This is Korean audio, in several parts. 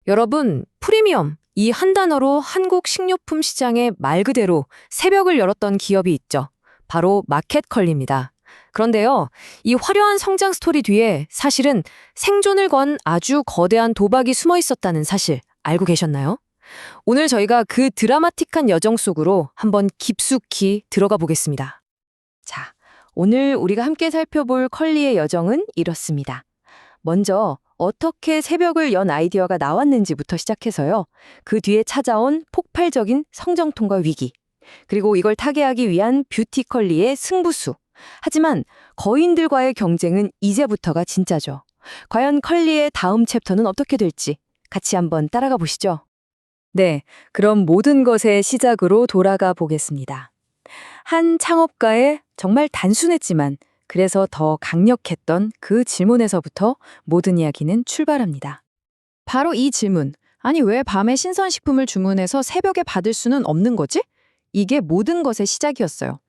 여러분, 프리미엄, 이 한 단어로 한국 식료품 시장에 말 그대로 새벽을 열었던 기업이 있죠. 바로 마켓컬리입니다. 그런데요, 이 화려한 성장 스토리 뒤에 사실은 생존을 건 아주 거대한 도박이 숨어 있었다는 사실 알고 계셨나요? 오늘 저희가 그 드라마틱한 여정 속으로 한번 깊숙이 들어가 보겠습니다. 자, 오늘 우리가 함께 살펴볼 컬리의 여정은 이렇습니다. 먼저 어떻게 새벽을 연 아이디어가 나왔는지부터 시작해서요. 그 뒤에 찾아온 폭발적인 성장통과 위기, 그리고 이걸 타개하기 위한 뷰티컬리의 승부수. 하지만 거인들과의 경쟁은 이제부터가 진짜죠. 과연 컬리의 다음 챕터는 어떻게 될지 같이 한번 따라가 보시죠. 네, 그럼 모든 것의 시작으로 돌아가 보겠습니다. 한 창업가의 정말 단순했지만 그래서 더 강력했던 그 질문에서부터 모든 이야기는 출발합니다. 바로 이 질문. 아니, 왜 밤에 신선식품을 주문해서 새벽에 받을 수는 없는 거지? 이게 모든 것의 시작이었어요.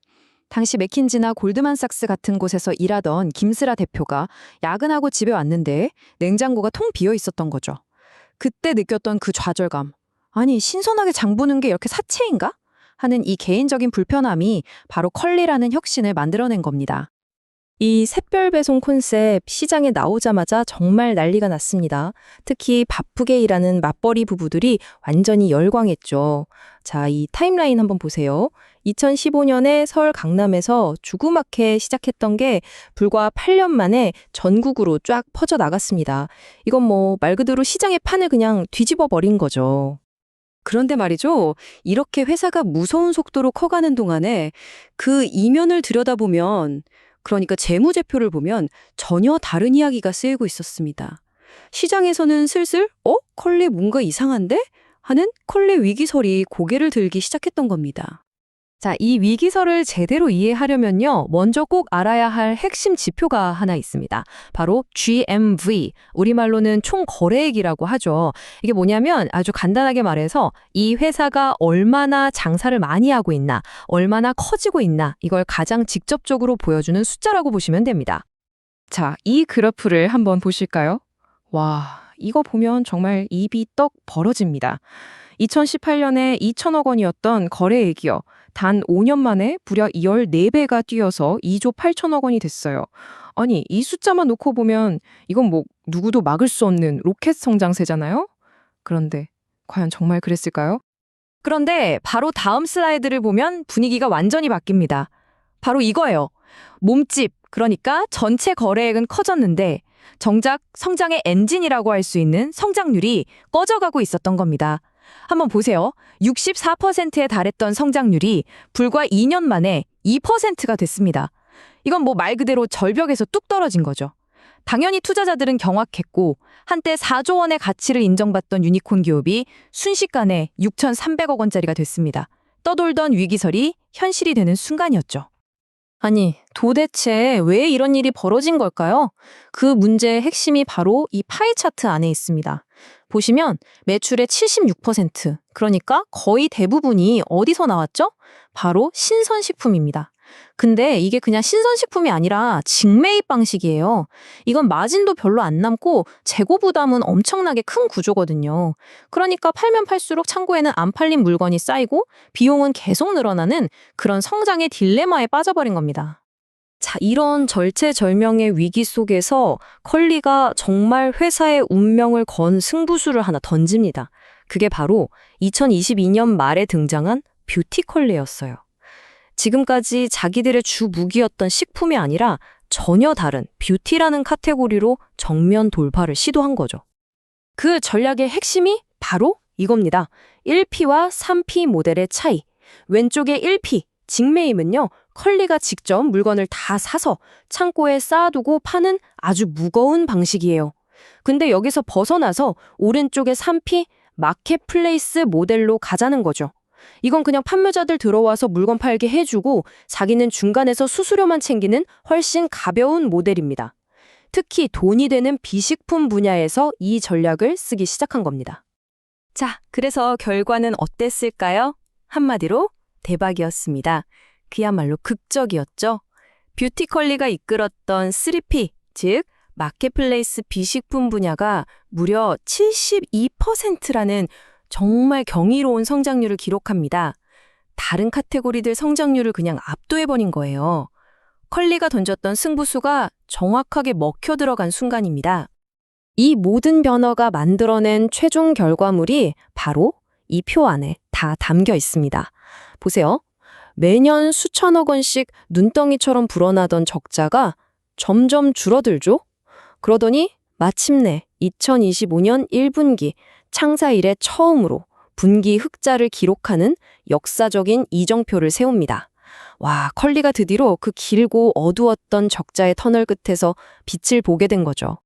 당시 맥킨지나 골드만삭스 같은 곳에서 일하던 김스라 대표가 야근하고 집에 왔는데 냉장고가 통 비어 있었던 거죠. 그때 느꼈던 그 좌절감. 아니, 신선하게 장 보는 게 이렇게 사치인가? 하는 이 개인적인 불편함이 바로 컬리라는 혁신을 만들어낸 겁니다. 이 샛별 배송 콘셉트 시장에 나오자마자 정말 난리가 났습니다. 특히 바쁘게 일하는 맞벌이 부부들이 완전히 열광했죠. 자, 이 타임라인 한번 보세요. 2015년에 서울 강남에서 주구맣게 시작했던 게 불과 8년 만에 전국으로 쫙 퍼져 나갔습니다. 이건 뭐 말 그대로 시장의 판을 그냥 뒤집어 버린 거죠. 그런데 말이죠. 이렇게 회사가 무서운 속도로 커가는 동안에 그 이면을 들여다보면 그러니까 재무제표를 보면 전혀 다른 이야기가 쓰이고 있었습니다. 시장에서는 슬슬 컬리 뭔가 이상한데? 하는 컬리 위기설이 고개를 들기 시작했던 겁니다. 자, 이 위기설을 제대로 이해하려면요. 먼저 꼭 알아야 할 핵심 지표가 하나 있습니다. 바로 GMV, 우리말로는 총거래액이라고 하죠. 이게 뭐냐면 아주 간단하게 말해서 이 회사가 얼마나 장사를 많이 하고 있나, 얼마나 커지고 있나 이걸 가장 직접적으로 보여주는 숫자라고 보시면 됩니다. 자, 이 그래프를 한번 보실까요? 와, 이거 보면 정말 입이 떡 벌어집니다. 2018년에 2천억 원이었던 거래액이요. 단 5년 만에 무려 14배가 뛰어서 2조 8천억 원이 됐어요. 아니, 이 숫자만 놓고 보면 이건 뭐 누구도 막을 수 없는 로켓 성장세잖아요? 그런데 과연 정말 그랬을까요? 그런데 바로 다음 슬라이드를 보면 분위기가 완전히 바뀝니다. 바로 이거예요. 몸집, 그러니까 전체 거래액은 커졌는데 정작 성장의 엔진이라고 할 수 있는 성장률이 꺼져가고 있었던 겁니다. 한번 보세요. 64%에 달했던 성장률이 불과 2년 만에 2%가 됐습니다. 이건 뭐 말 그대로 절벽에서 뚝 떨어진 거죠. 당연히 투자자들은 경악했고 한때 4조 원의 가치를 인정받던 유니콘 기업이 순식간에 6,300억 원짜리가 됐습니다. 떠돌던 위기설이 현실이 되는 순간이었죠. 아니, 도대체 왜 이런 일이 벌어진 걸까요? 그 문제의 핵심이 바로 이 파이 차트 안에 있습니다. 보시면 매출의 76%, 그러니까 거의 대부분이 어디서 나왔죠? 바로 신선식품입니다. 근데 이게 그냥 신선식품이 아니라 직매입 방식이에요. 이건 마진도 별로 안 남고 재고 부담은 엄청나게 큰 구조거든요. 그러니까 팔면 팔수록 창고에는 안 팔린 물건이 쌓이고 비용은 계속 늘어나는 그런 성장의 딜레마에 빠져버린 겁니다. 자, 이런 절체절명의 위기 속에서 컬리가 정말 회사의 운명을 건 승부수를 하나 던집니다. 그게 바로 2022년 말에 등장한 뷰티컬리였어요. 지금까지 자기들의 주 무기였던 식품이 아니라 전혀 다른 뷰티라는 카테고리로 정면 돌파를 시도한 거죠. 그 전략의 핵심이 바로 이겁니다. 1P와 3P 모델의 차이. 왼쪽의 1P, 직매입은요. 컬리가 직접 물건을 다 사서 창고에 쌓아두고 파는 아주 무거운 방식이에요. 근데 여기서 벗어나서 오른쪽의 3P, 마켓플레이스 모델로 가자는 거죠. 이건 그냥 판매자들 들어와서 물건 팔게 해주고 자기는 중간에서 수수료만 챙기는 훨씬 가벼운 모델입니다. 특히 돈이 되는 비식품 분야에서 이 전략을 쓰기 시작한 겁니다. 자, 그래서 결과는 어땠을까요? 한마디로 대박이었습니다. 그야말로 극적이었죠. 뷰티컬리가 이끌었던 3P, 즉 마켓플레이스 비식품 분야가 무려 72%라는 정말 경이로운 성장률을 기록합니다. 다른 카테고리들 성장률을 그냥 압도해버린 거예요. 컬리가 던졌던 승부수가 정확하게 먹혀 들어간 순간입니다. 이 모든 변화가 만들어낸 최종 결과물이 바로 이 표 안에 다 담겨 있습니다. 보세요. 매년 수천억 원씩 눈덩이처럼 불어나던 적자가 점점 줄어들죠? 그러더니 마침내 2025년 1분기 창사 이래 처음으로 분기 흑자를 기록하는 역사적인 이정표를 세웁니다. 와, 컬리가 드디어 그 길고 어두웠던 적자의 터널 끝에서 빛을 보게 된 거죠.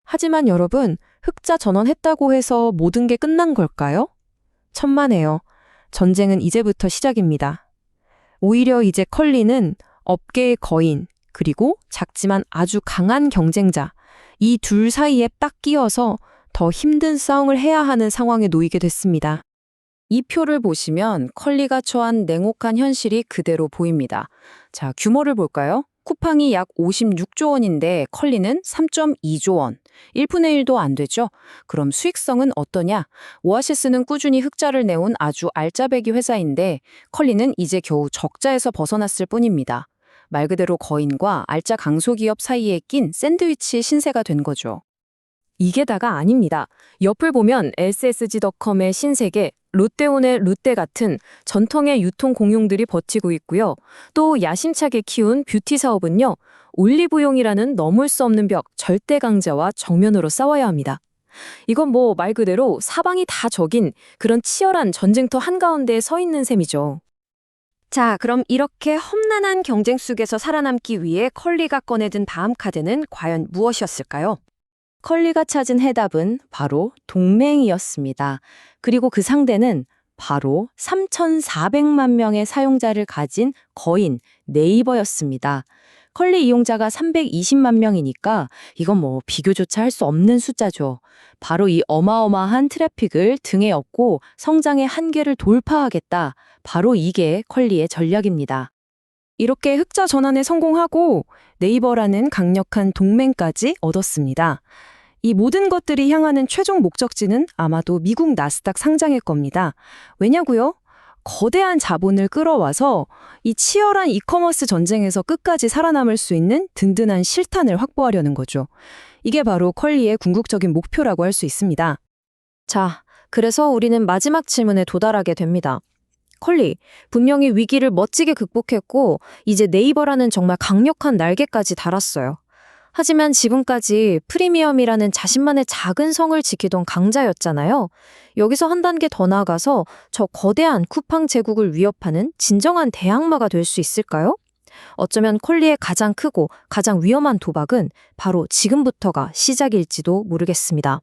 하지만 여러분, 흑자 전환했다고 해서 모든 게 끝난 걸까요? 천만에요. 전쟁은 이제부터 시작입니다. 오히려 이제 컬리는 업계의 거인, 그리고 작지만 아주 강한 경쟁자, 이 둘 사이에 딱 끼어서 더 힘든 싸움을 해야 하는 상황에 놓이게 됐습니다. 이 표를 보시면 컬리가 처한 냉혹한 현실이 그대로 보입니다. 자, 규모를 볼까요? 쿠팡이 약 56조 원인데 컬리는 3.2조 원. 1분의 1도 안 되죠? 그럼 수익성은 어떠냐? 오아시스는 꾸준히 흑자를 내온 아주 알짜배기 회사인데 컬리는 이제 겨우 적자에서 벗어났을 뿐입니다. 말 그대로 거인과 알짜 강소기업 사이에 낀 샌드위치 신세가 된 거죠. 이게 다가 아닙니다. 옆을 보면 SSG닷컴의 신세계, 롯데온의 롯데 같은 전통의 유통 공룡들이 버티고 있고요. 또 야심차게 키운 뷰티 사업은요. 올리브영이라는 넘을 수 없는 벽, 절대 강자와 정면으로 싸워야 합니다. 이건 뭐 말 그대로 사방이 다 적인 그런 치열한 전쟁터 한가운데에 서 있는 셈이죠. 자, 그럼 이렇게 험난한 경쟁 속에서 살아남기 위해 컬리가 꺼내든 다음 카드는 과연 무엇이었을까요? 컬리가 찾은 해답은 바로 동맹이었습니다. 그리고 그 상대는 바로 3,400만 명의 사용자를 가진 거인 네이버였습니다. 컬리 이용자가 320만 명이니까 이건 뭐 비교조차 할 수 없는 숫자죠. 바로 이 어마어마한 트래픽을 등에 업고 성장의 한계를 돌파하겠다. 바로 이게 컬리의 전략입니다. 이렇게 흑자 전환에 성공하고 네이버라는 강력한 동맹까지 얻었습니다. 이 모든 것들이 향하는 최종 목적지는 아마도 미국 나스닥 상장일 겁니다. 왜냐고요? 거대한 자본을 끌어와서 이 치열한 이커머스 전쟁에서 끝까지 살아남을 수 있는 든든한 실탄을 확보하려는 거죠. 이게 바로 컬리의 궁극적인 목표라고 할 수 있습니다. 자, 그래서 우리는 마지막 질문에 도달하게 됩니다. 컬리, 분명히 위기를 멋지게 극복했고 이제 네이버라는 정말 강력한 날개까지 달았어요. 하지만 지금까지 프리미엄이라는 자신만의 작은 성을 지키던 강자였잖아요. 여기서 한 단계 더 나아가서 저 거대한 쿠팡 제국을 위협하는 진정한 대항마가 될 수 있을까요? 어쩌면 컬리의 가장 크고 가장 위험한 도박은 바로 지금부터가 시작일지도 모르겠습니다.